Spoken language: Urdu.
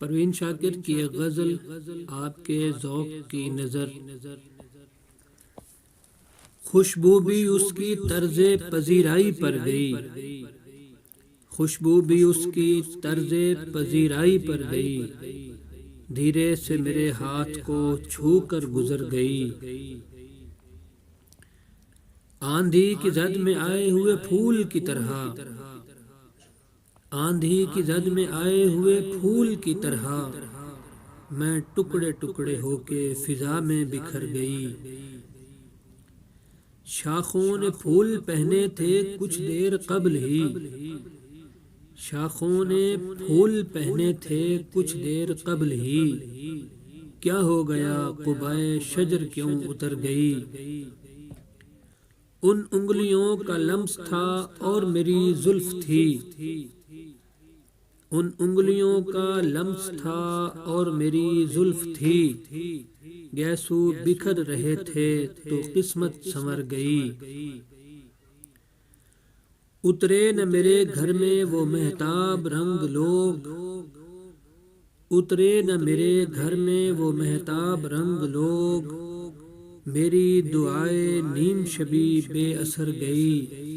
پروین شاکر کی ایک غزل آپ کے ذوق کی نظر۔ خوشبو بھی اس کی طرز پذیرائی پر گئی، خوشبو بھی اس کی طرز پذیرائی پر گئی، دھیرے سے میرے ہاتھ کو چھو کر گزر گئی۔ آندھی کی زد میں آئے ہوئے پھول کی طرح، آندھی کی زد میں آئے ہوئے پھول کی طرح، میں ٹکڑے ٹکڑے ہو کے فضا میں بکھر گئی۔ شاخوں نے پھول پہنے تھے کچھ دیر قبل ہی، شاخوں نے پھول پہنے تھے کچھ دیر قبل ہی، کیا ہو گیا قبائے شجر کیوں اتر گئی؟ ان انگلیوں کا لمس تھا اور میری زلف تھی، ان انگلیوں کا لمس تھا اور میری زلف تھی، گیسو بکھر رہے تھے تو قسمت سنور گئی۔ اترے نہ میرے گھر میں وہ مہتاب رنگ لوگ، اترے نہ میرے گھر میں وہ مہتاب رنگ لوگ، میری دعائے نیم شبی بے اثر گئی۔